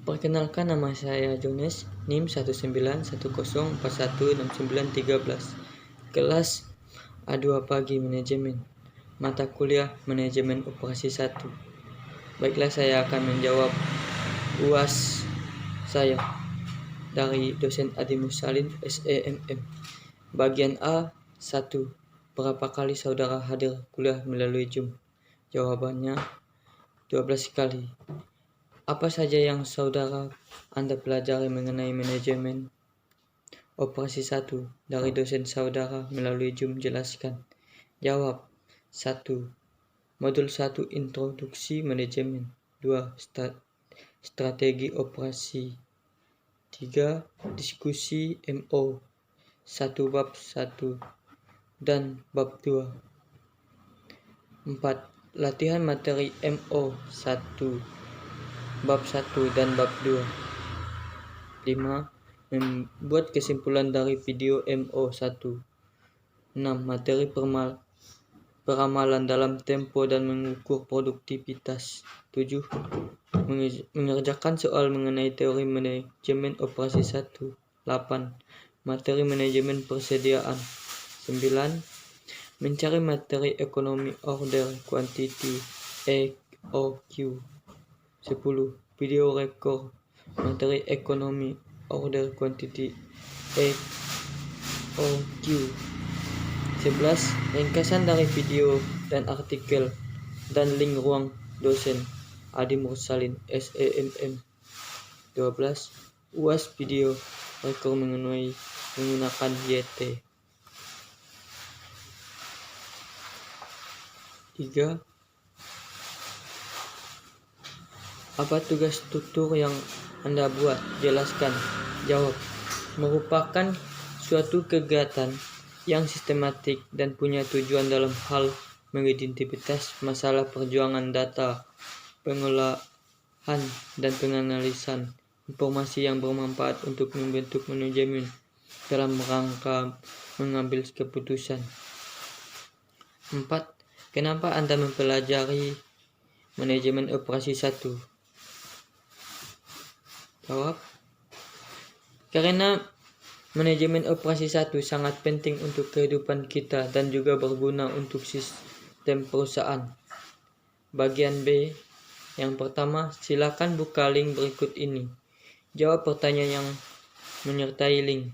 Perkenalkan, nama saya Jones, NIM 19104169313. Kelas A2 Pagi Manajemen. Mata kuliah Manajemen Operasi 1. Baiklah, saya akan menjawab UAS saya dari dosen Adi Musalin, SEMM. Bagian A 1. Berapa kali saudara hadir kuliah melalui Zoom? Jawabannya 12 kali. Apa saja yang Anda pelajari mengenai manajemen operasi 1 dari dosen saudara melalui Zoom? Jelaskan. Jawab. 1. Modul 1 Introduksi Manajemen. 2. Strategi Operasi. 3. Diskusi MO 1 bab 1 dan bab 2. 4. Latihan materi MO 1 bab 1 dan bab 2. 5. Membuat kesimpulan dari video MO 1. 6. Materi peramalan dalam tempo dan mengukur produktivitas. 7. Mengerjakan soal mengenai teori manajemen operasi 1. 8. Materi manajemen persediaan. 9. Mencari materi ekonomi order quantity EOQ. 10. Video rekor materi ekonomi order quantity EOQ. 11. Ringkasan dari video dan artikel dan link ruang dosen Adi Musalin, SEMM. 12. UAS video rekor menggunakan YT. 3. Apa tugas struktur yang Anda buat? Jelaskan. Jawab. Merupakan suatu kegiatan yang sistematik dan punya tujuan dalam hal mengidentifikasi masalah perjuangan data, pengolahan, dan penganalisan informasi yang bermanfaat untuk membentuk manajemen dalam rangka mengambil keputusan. 4. Kenapa Anda mempelajari manajemen operasi 1? Jawab. Karena manajemen operasi 1 sangat penting untuk kehidupan kita dan juga berguna untuk sistem perusahaan. Bagian B. Yang pertama, silakan buka link berikut ini. Jawab pertanyaan yang menyertai link.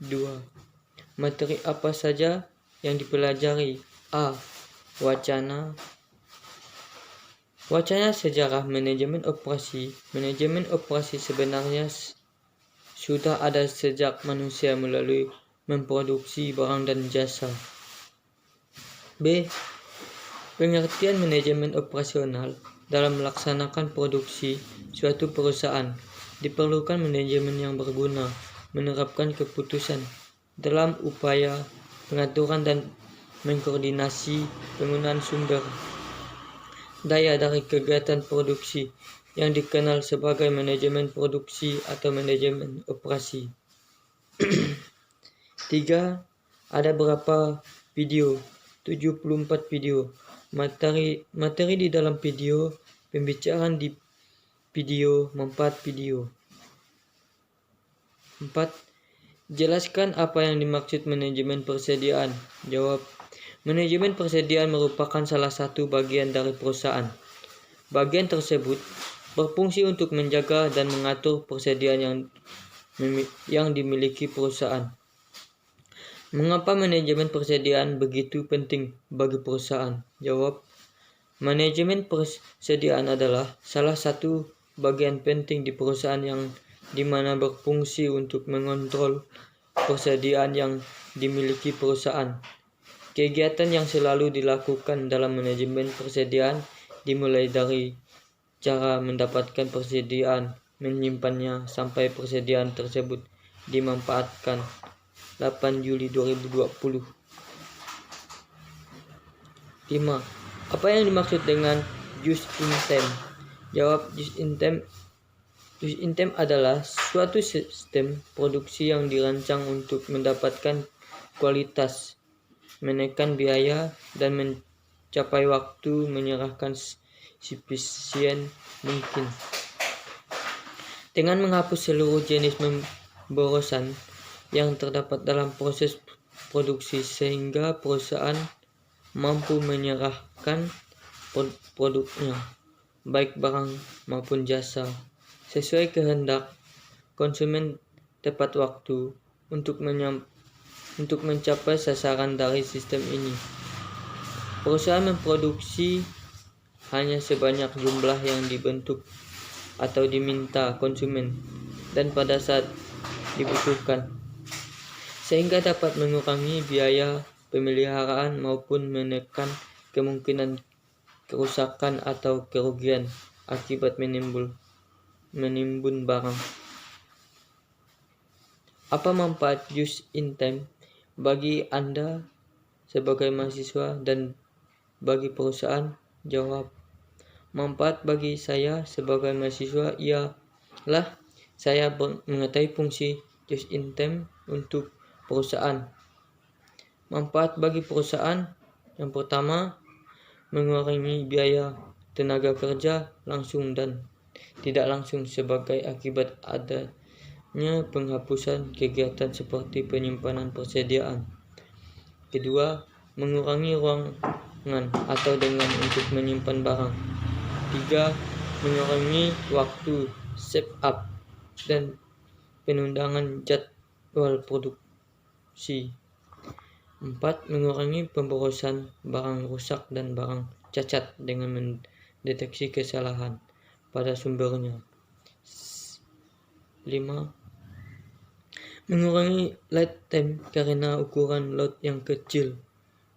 2. Materi apa saja yang dipelajari? A. Wacana sejarah manajemen operasi. Manajemen operasi sebenarnya sudah ada sejak manusia melalui memproduksi barang dan jasa. B. Pengertian manajemen operasional. Dalam melaksanakan produksi suatu perusahaan, diperlukan manajemen yang berguna, menerapkan keputusan dalam upaya pengaturan dan mengkoordinasi penggunaan sumber daya dari kegiatan produksi yang dikenal sebagai manajemen produksi atau manajemen operasi. 3. Ada berapa video? 74 video. Materi di dalam video, pembicaraan di video, manfaat video. 4. Jelaskan apa yang dimaksud manajemen persediaan. Jawab. Manajemen persediaan merupakan salah satu bagian dari perusahaan. Bagian tersebut berfungsi untuk menjaga dan mengatur persediaan yang dimiliki perusahaan. Mengapa manajemen persediaan begitu penting bagi perusahaan? Jawab. Manajemen persediaan adalah salah satu bagian penting di perusahaan yang dimana berfungsi untuk mengontrol persediaan yang dimiliki perusahaan. Kegiatan yang selalu dilakukan dalam manajemen persediaan dimulai dari cara mendapatkan persediaan, menyimpannya sampai persediaan tersebut dimanfaatkan. 8 Juli 2020. 5. Apa yang dimaksud dengan just in time? Jawab. Just in time adalah suatu sistem produksi yang dirancang untuk mendapatkan kualitas, menekan biaya, dan mencapai waktu menyerahkan seefisien mungkin. Dengan menghapus seluruh jenis pemborosan yang terdapat dalam proses produksi sehingga perusahaan mampu menyerahkan produknya, baik barang maupun jasa, sesuai kehendak konsumen tepat waktu untuk mencapai sasaran dari sistem ini. Perusahaan memproduksi hanya sebanyak jumlah yang dibentuk atau diminta konsumen dan pada saat dibutuhkan, sehingga dapat mengurangi biaya pemeliharaan maupun menekan kemungkinan kerusakan atau kerugian akibat menimbun barang. Apa manfaat just in time bagi Anda sebagai mahasiswa dan bagi perusahaan? Jawab. Manfaat bagi saya sebagai mahasiswa ialah saya mengetahui fungsi just in time untuk perusahaan. Manfaat bagi perusahaan yang pertama, mengurangi biaya tenaga kerja langsung dan tidak langsung sebagai akibat adanya penghapusan kegiatan seperti penyimpanan persediaan. Kedua, mengurangi ruangan atau dengan untuk menyimpan barang. Tiga, mengurangi waktu set up dan penundangan jadwal produksi. 4. Mengurangi pemborosan barang rusak dan barang cacat dengan mendeteksi kesalahan pada sumbernya. 5. Mengurangi lead time karena ukuran lot yang kecil.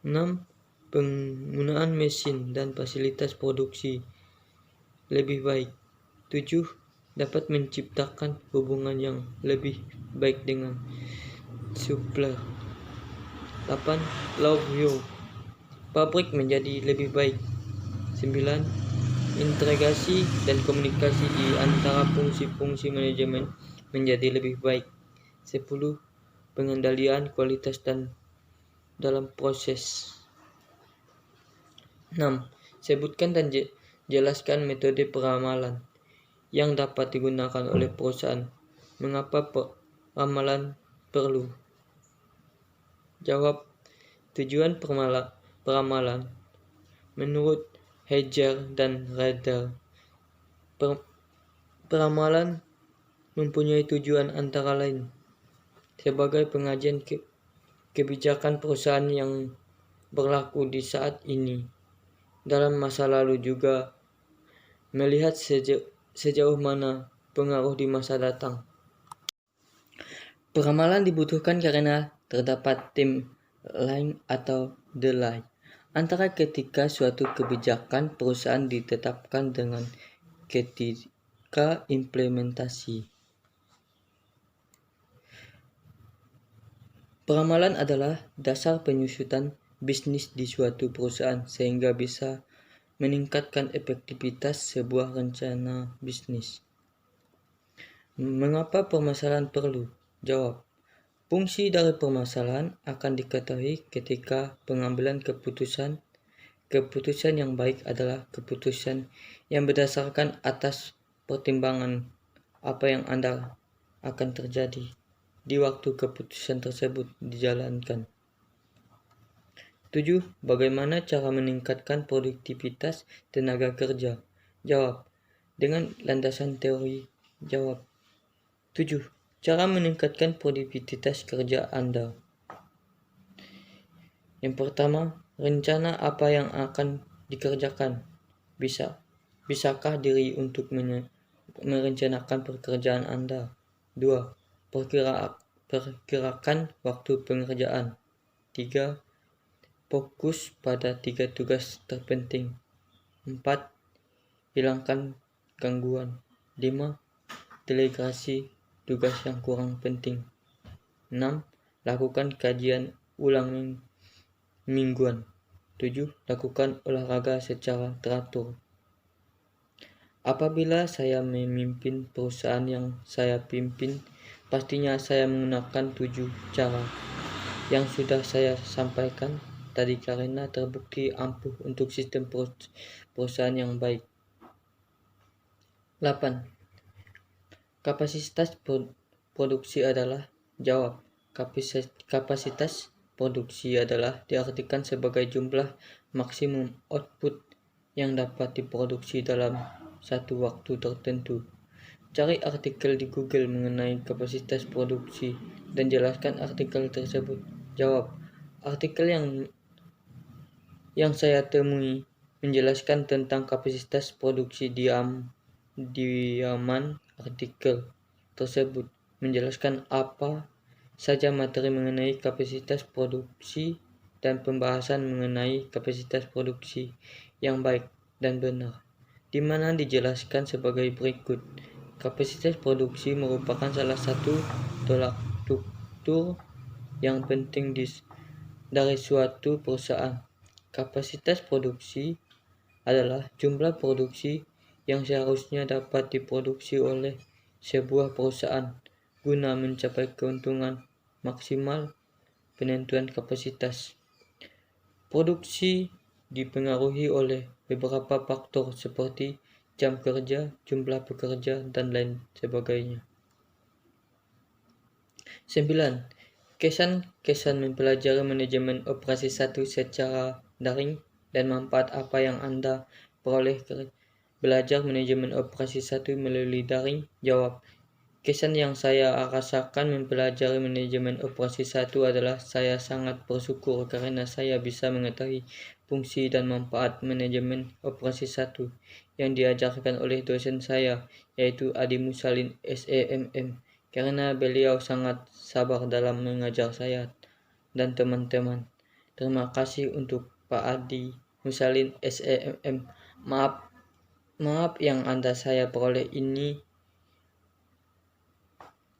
6. Penggunaan mesin dan fasilitas produksi lebih baik. 7. Dapat menciptakan hubungan yang lebih baik dengan supplier. 8. Love you. Pabrik menjadi lebih baik. 9. Integrasi dan komunikasi di antara fungsi-fungsi manajemen menjadi lebih baik. 10. Pengendalian kualitas dan dalam proses. 6. Sebutkan dan jelaskan metode peramalan yang dapat digunakan oleh perusahaan. Mengapa peramalan perlu? Jawab. Tujuan peramalan menurut Heger dan Rader, peramalan mempunyai tujuan antara lain sebagai pengajian kebijakan perusahaan yang berlaku di saat ini, dalam masa lalu, juga melihat sejauh mana pengaruh di masa datang. Peramalan dibutuhkan karena terdapat timeline atau deadline antara ketika suatu kebijakan perusahaan ditetapkan dengan ketika implementasi. Peramalan adalah dasar penyusutan bisnis di suatu perusahaan sehingga bisa meningkatkan efektivitas sebuah rencana bisnis. Mengapa permasalahan perlu? Jawab. Fungsi dari permasalahan akan diketahui ketika pengambilan keputusan. Keputusan yang baik adalah keputusan yang berdasarkan atas pertimbangan apa yang Anda akan terjadi di waktu keputusan tersebut dijalankan. 7. Bagaimana cara meningkatkan produktivitas tenaga kerja? Jawab. Dengan landasan teori. Jawab. 7. Cara meningkatkan produktivitas kerja Anda. Yang pertama, rencana apa yang akan dikerjakan. Bisakah diri untuk merencanakan pekerjaan Anda? 2. Perkirakan waktu pengerjaan. 3. Fokus pada 3 tugas terpenting. 4. Hilangkan gangguan. 5. Delegasi tugas yang kurang penting. 6. Lakukan kajian ulang mingguan. 7. Lakukan olahraga secara teratur. Apabila saya memimpin perusahaan yang saya pimpin, pastinya saya menggunakan 7 cara yang sudah saya sampaikan tadi karena terbukti ampuh untuk sistem perusahaan yang baik. 8. Kapasitas produksi adalah jawab. Kapasitas produksi adalah diartikan sebagai jumlah maksimum output yang dapat diproduksi dalam satu waktu tertentu. Cari artikel di Google mengenai kapasitas produksi dan jelaskan artikel tersebut. Jawab. Artikel yang saya temui menjelaskan tentang kapasitas produksi diaman artikel tersebut menjelaskan apa saja materi mengenai kapasitas produksi dan pembahasan mengenai kapasitas produksi yang baik dan benar, di mana dijelaskan sebagai berikut. Kapasitas produksi merupakan salah satu tolak ukur yang penting dari suatu perusahaan. Kapasitas produksi adalah jumlah produksi yang seharusnya dapat diproduksi oleh sebuah perusahaan guna mencapai keuntungan maksimal. Penentuan kapasitas produksi dipengaruhi oleh beberapa faktor seperti jam kerja, jumlah pekerja, dan lain sebagainya. 9. Kesan mempelajari manajemen operasi 1 secara daring dan manfaat apa yang Anda peroleh belajar manajemen operasi 1 melalui daring. Jawab. Kesan yang saya rasakan mempelajari manajemen operasi 1 adalah saya sangat bersyukur karena saya bisa mengetahui fungsi dan manfaat manajemen operasi 1 yang diajarkan oleh dosen saya, yaitu Adi Musalin SEMM, karena beliau sangat sabar dalam mengajar saya dan teman-teman. Terima kasih untuk Pak Adi Musalin SEMM. Maaf yang Anda saya peroleh ini.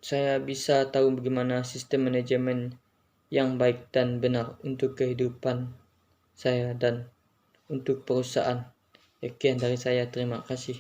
Saya bisa tahu bagaimana sistem manajemen yang baik dan benar untuk kehidupan saya dan untuk perusahaan. Sekian dari saya, terima kasih.